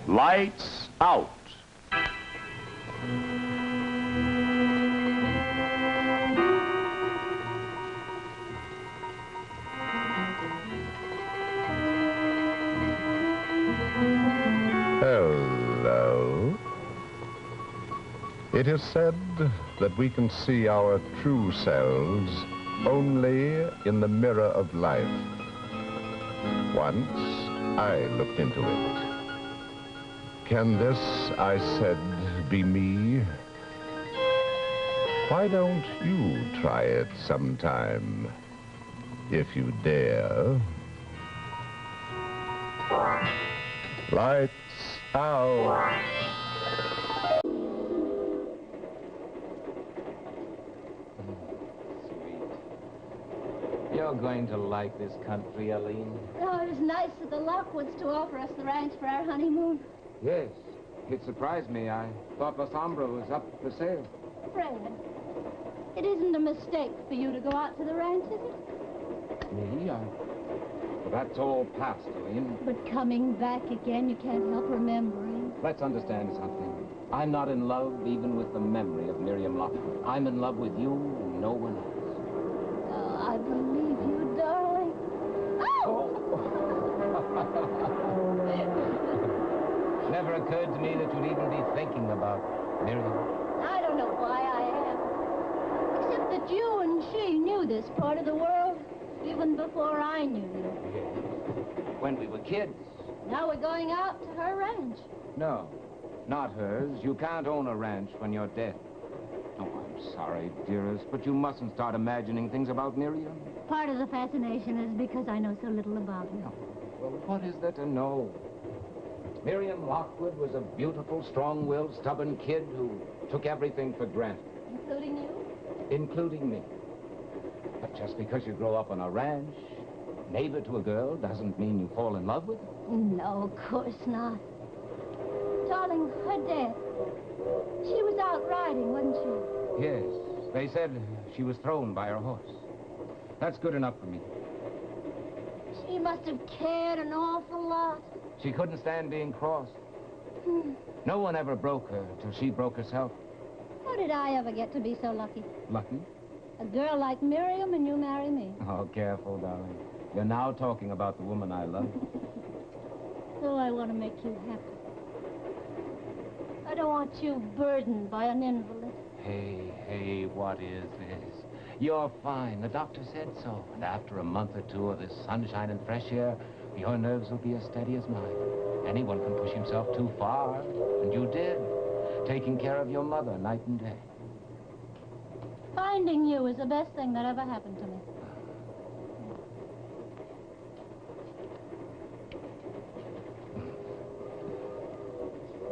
Lights out. Hello. It is said that we can see our true selves only in the mirror of life. Once I looked into it. Can this, I said, be me? Why don't you try it sometime, if you dare? Lights out. You're going to like this country, Aline. Oh, it was nice of the Lockwoods to offer us the ranch for our honeymoon. Yes. It surprised me. I thought La Sombra was up for sale. Fred, it isn't a mistake for you to go out to the ranch, is it? Me? Well, that's all past, Aline. But coming back again, you can't help remembering. Let's understand something. I'm not in love even with the memory of Miriam Lockwood. I'm in love with you and no one else. Oh, I believe you, darling. Oh! Never occurred to me that you'd even be thinking about Miriam. I don't know why I am. Except that you and she knew this part of the world even before I knew you. Yes. When we were kids. Now we're going out to her ranch. No, not hers. You can't own a ranch when you're dead. Oh, I'm sorry, dearest, but you mustn't start imagining things about Miriam. Part of the fascination is because I know so little about her. No. Well, what is there to know? Miriam Lockwood was a beautiful, strong-willed, stubborn kid who took everything for granted. Including you? Including me. But just because you grow up on a ranch, neighbor to a girl, doesn't mean you fall in love with her. No, of course not. Darling, her death. She was out riding, wasn't she? Yes. They said she was thrown by her horse. That's good enough for me. She must have cared an awful lot. She couldn't stand being crossed. No one ever broke her till she broke herself. How did I ever get to be so lucky? Lucky? A girl like Miriam and you marry me. Oh, careful, darling. You're now talking about the woman I love. Oh, I want to make you happy. I don't want you burdened by an invalid. Hey, what is this? You're fine. The doctor said so. And after a month or two of this sunshine and fresh air, your nerves will be as steady as mine. Anyone can push himself too far, and you did. Taking care of your mother night and day. Finding you is the best thing that ever happened to me.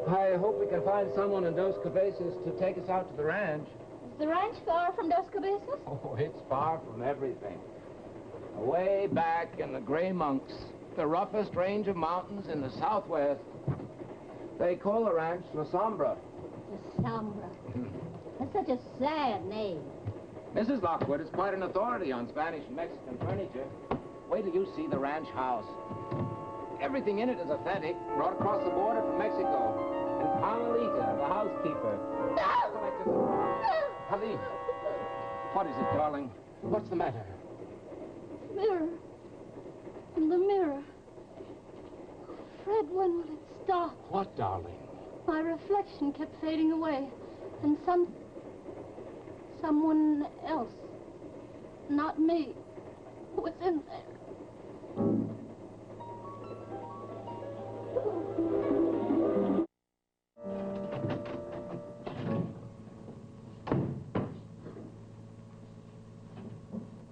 I hope we can find someone in Dos Cabezas to take us out to the ranch. Is the ranch far from Dos Cabezas? Oh, it's far from everything. Way back in the Gray Monks, the roughest range of mountains in the southwest. They call the ranch La Sombra. La Sombra. That's such a sad name. Mrs. Lockwood is quite an authority on Spanish and Mexican furniture. Wait till you see the ranch house. Everything in it is authentic, brought across the border from Mexico. And Carmelita, the housekeeper. Helene, what is it, darling? What's the matter? Mirror. In the mirror. Fred, when will it stop? What, darling? My reflection kept fading away. And someone else, not me, was in there.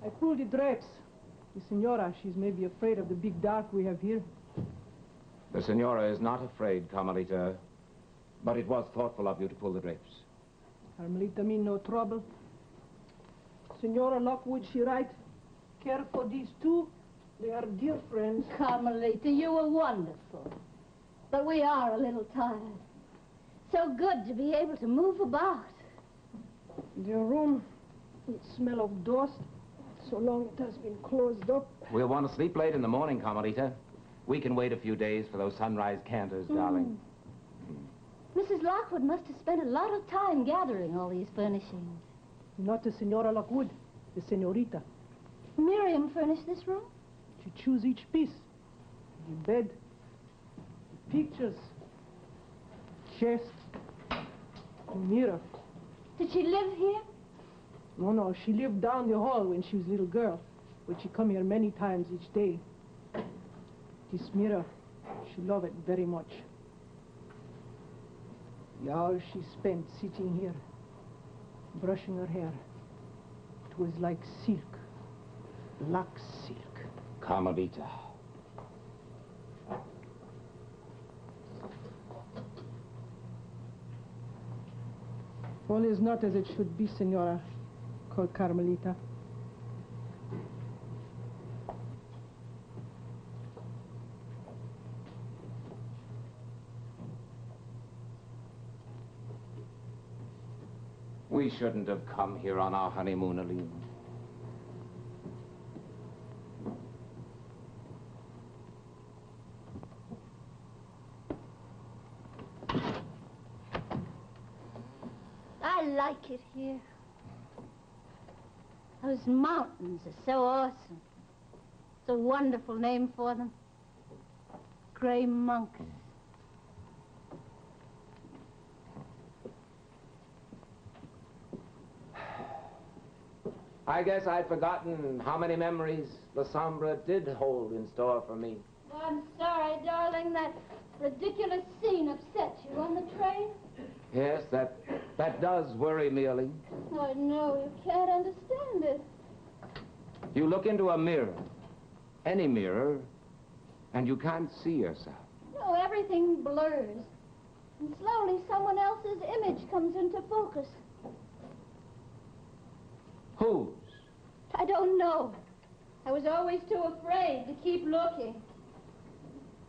I pulled the drapes. The senora, she's maybe afraid of the big dark we have here. The senora is not afraid, Carmelita. But it was thoughtful of you to pull the drapes. Carmelita mean no trouble. Senora Lockwood, she right. Care for these two. They are dear friends. Carmelita, you were wonderful. But we are a little tired. So good to be able to move about. Their room, it smell of dust. So long it has been closed up. We'll want to sleep late in the morning, Carmelita. We can wait a few days for those sunrise candors, darling. Mrs. Lockwood must have spent a lot of time gathering all these furnishings. Not the Senora Lockwood, the Senorita. Miriam furnished this room? She chose each piece. The bed, the pictures, chest, the mirror. Did she live here? No, she lived down the hall when she was a little girl, but she come here many times each day. This mirror, she loved it very much. The hours she spent sitting here, brushing her hair, it was like silk, black silk. Carmelita. All is not as it should be, Senora, called Carmelita. We shouldn't have come here on our honeymoon, Aline. I like it here. Those mountains are so awesome. It's a wonderful name for them. Gray monks. I guess I'd forgotten how many memories La Sombra did hold in store for me. Oh, I'm sorry, darling, that ridiculous scene upset you on the train. Yes, that does worry me, Aline. Oh, no, you can't understand it. You look into a mirror, any mirror, and you can't see yourself. No, everything blurs. And slowly someone else's image comes into focus. Whose? I don't know. I was always too afraid to keep looking.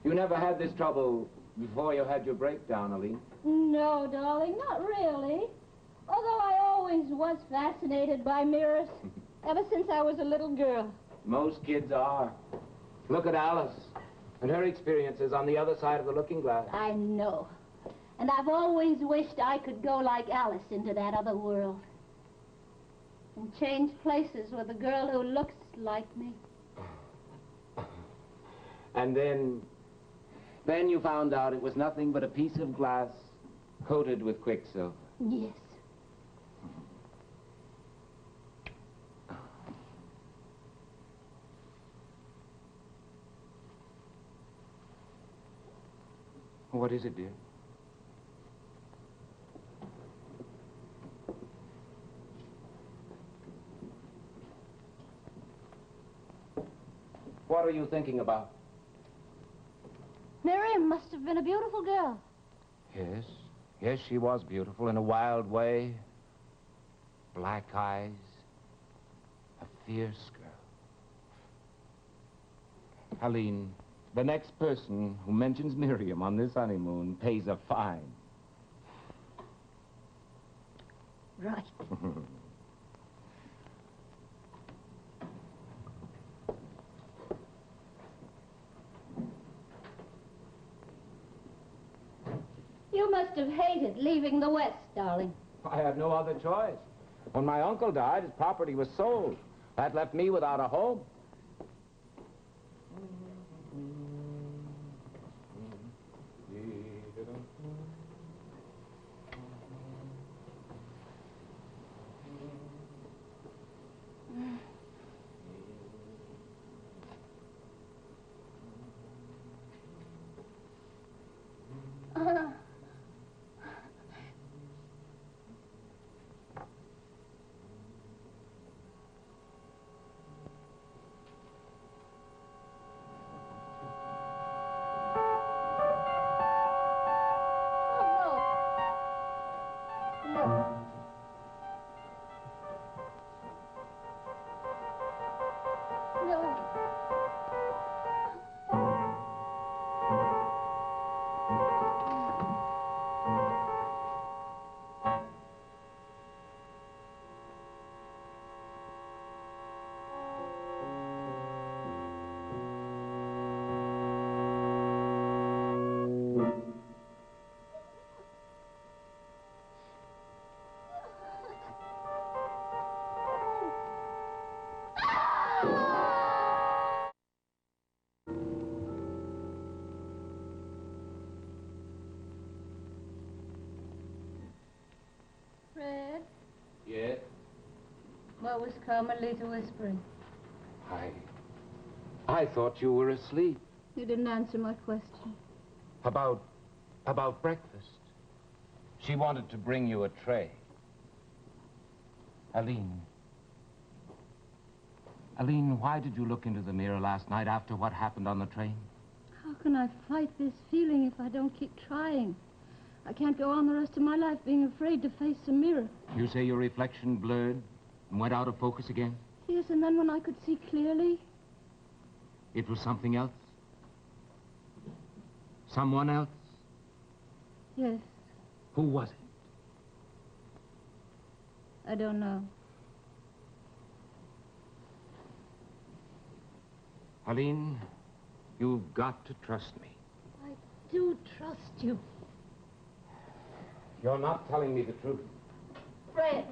You never had this trouble before you had your breakdown, Aline. No, darling, not really. Although I always was fascinated by mirrors, ever since I was a little girl. Most kids are. Look at Alice and her experiences on the other side of the looking glass. I know. And I've always wished I could go like Alice into that other world. And change places with a girl who looks like me. And then you found out it was nothing but a piece of glass coated with quicksilver. Yes. What is it, dear? What are you thinking about? Miriam must have been a beautiful girl. Yes. Yes, she was beautiful in a wild way. Black eyes. A fierce girl. Aline, the next person who mentions Miriam on this honeymoon pays a fine. Right. You must have hated leaving the West, darling. I had no other choice. When my uncle died, his property was sold. That left me without a home. was commonly to whispering. I thought you were asleep. You didn't answer my question. About breakfast. She wanted to bring you a tray. Aline, why did you look into the mirror last night after what happened on the train? How can I fight this feeling if I don't keep trying? I can't go on the rest of my life being afraid to face the mirror. You say your reflection blurred and went out of focus again? Yes, and then when I could see clearly, It was something else? Someone else? yes, Who was it? I don't know. Aline, you've got to trust me. I do trust you. You're not telling me the truth. Fred.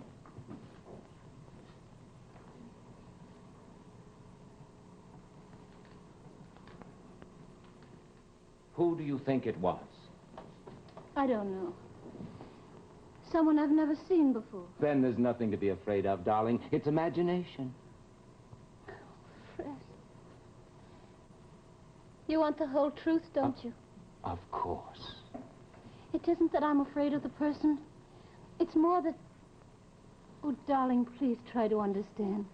Who do you think it was? I don't know. Someone I've never seen before. Then there's nothing to be afraid of, darling. It's imagination. Fred. You want the whole truth, don't you? Of course. It isn't that I'm afraid of the person. It's more that... Oh, darling, please try to understand.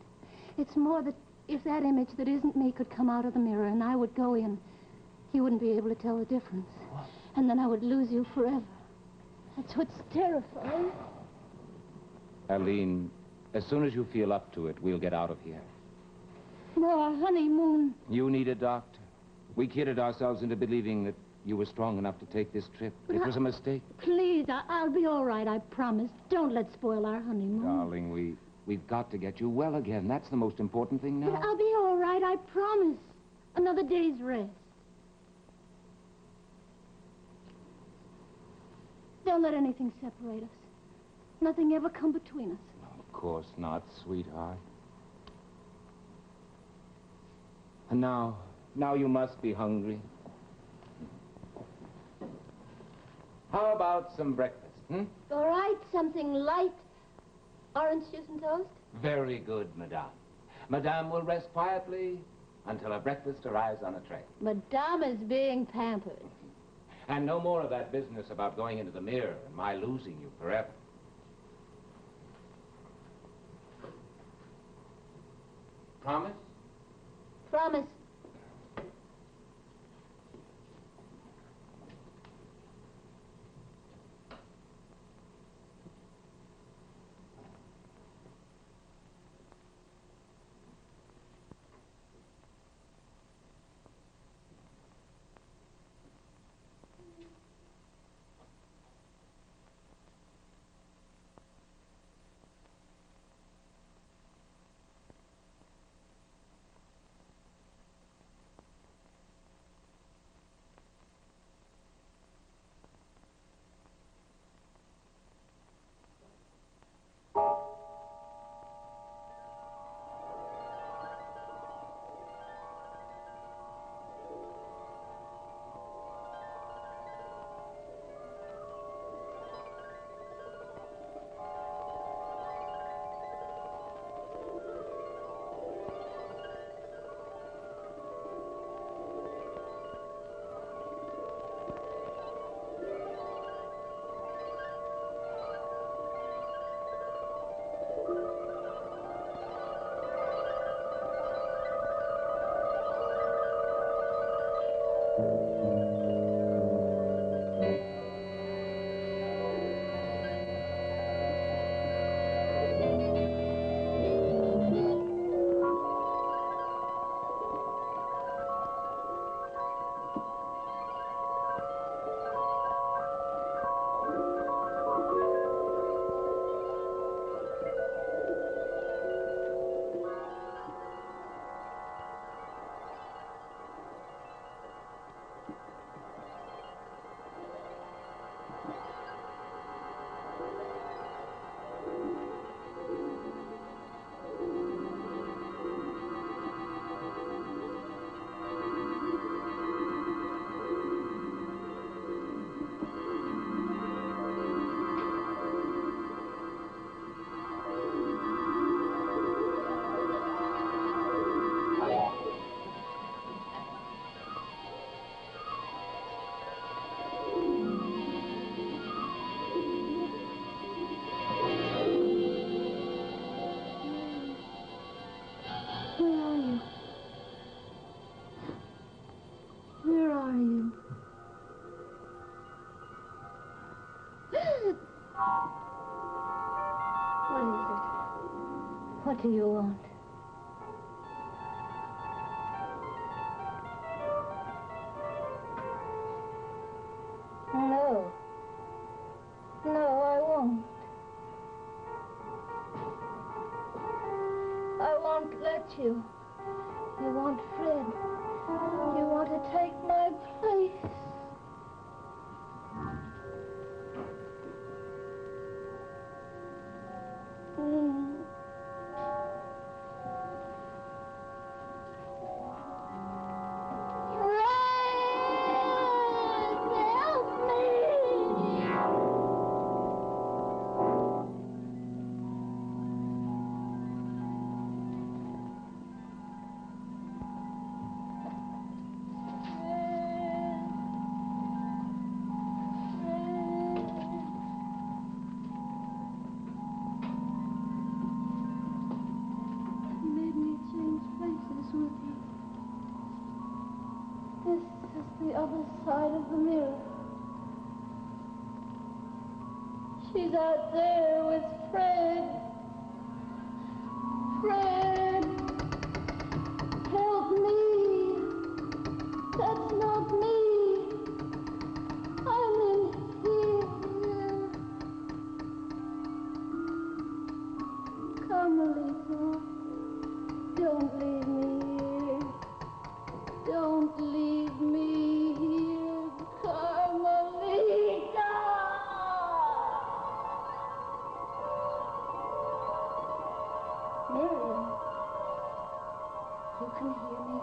It's more that if that image that isn't me could come out of the mirror and I would go in, you wouldn't be able to tell the difference. What? And then I would lose you forever. That's what's terrifying. Aline, as soon as you feel up to it, we'll get out of here. No, our honeymoon. You need a doctor. We kidded ourselves into believing that you were strong enough to take this trip. But It was a mistake. Please, I'll be all right, I promise. Don't let's spoil our honeymoon. Darling, we've got to get you well again. That's the most important thing now. But I'll be all right, I promise. Another day's rest. Don't let anything separate us. Nothing ever come between us. Of course not, sweetheart. And now you must be hungry. How about some breakfast, All right, something light. Orange juice and toast? Very good, madame. Madame will rest quietly until her breakfast arrives on a tray. Madame is being pampered. And no more of that business about going into the mirror and my losing you forever. Promise? Promise. What do you want? No. No, I won't. I won't let you. You want Fred. You want to take my place. The other side of the mirror. She's out there with Fred. Fred, help me. That's not me. I'm in here. Carmelita, don't leave me here. Don't leave me here, Carmelita! Miriam, you can hear me.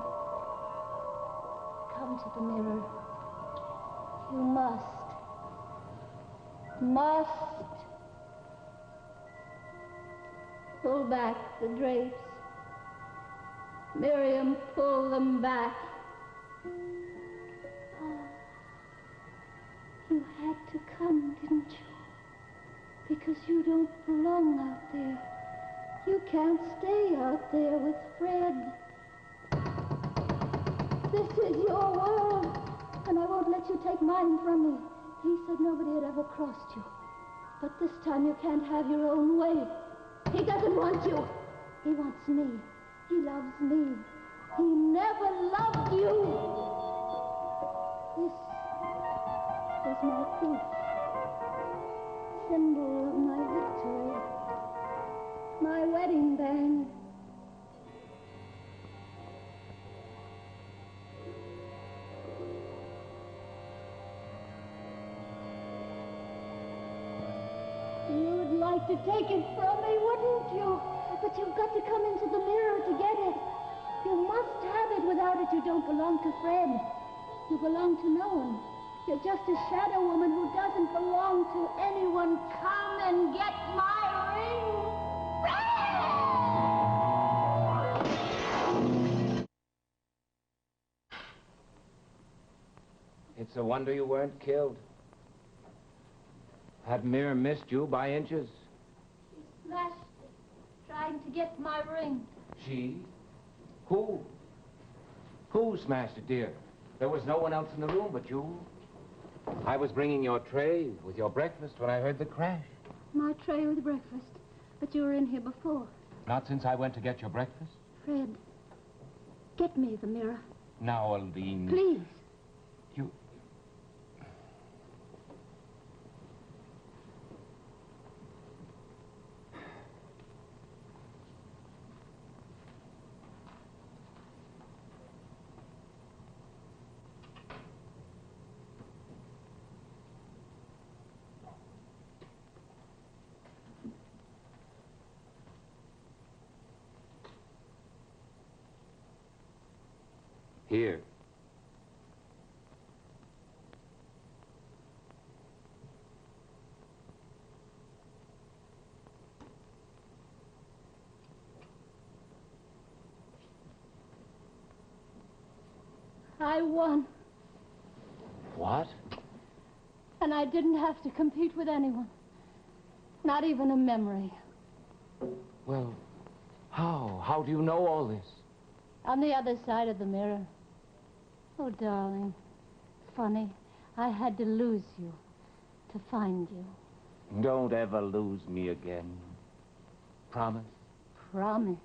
Come to the mirror. You must pull back the drapes. Miriam, pull them back. You had to come, didn't you? Because you don't belong out there. You can't stay out there with Fred. This is your world, and I won't let you take mine from me. He said nobody had ever crossed you. But this time you can't have your own way. He doesn't want you. He wants me. He loves me. He never loved you. This is my proof. Symbol of my victory. My wedding band. You'd like to take it from me, wouldn't you? But you've got to come into the mirror to get it. You must have it. Without it, you don't belong to Fred. You belong to no one. You're just a shadow woman who doesn't belong to anyone. Come and get my ring. It's a wonder you weren't killed. That mirror missed you by inches. She smashed it, trying to get my ring. She? Who? Who smashed it, dear? There was no one else in the room but you. I was bringing your tray with your breakfast when I heard the crash. My tray with breakfast. But you were in here before. Not since I went to get your breakfast? Fred, get me the mirror. Now, Aline. Please. You... Here. I won. What? And I didn't have to compete with anyone. Not even a memory. Well, how? How do you know all this? On the other side of the mirror. Oh, darling. Funny. I had to lose you to find you. Don't ever lose me again. Promise? promise.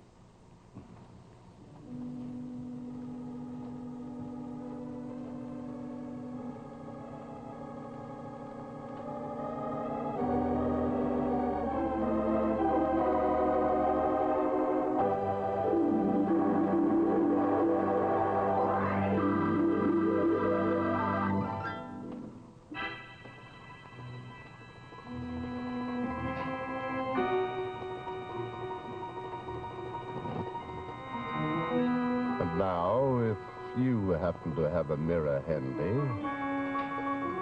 And now, if you happen to have a mirror handy,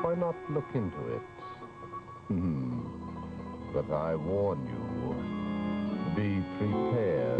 why not look into it? But I warn you, be prepared.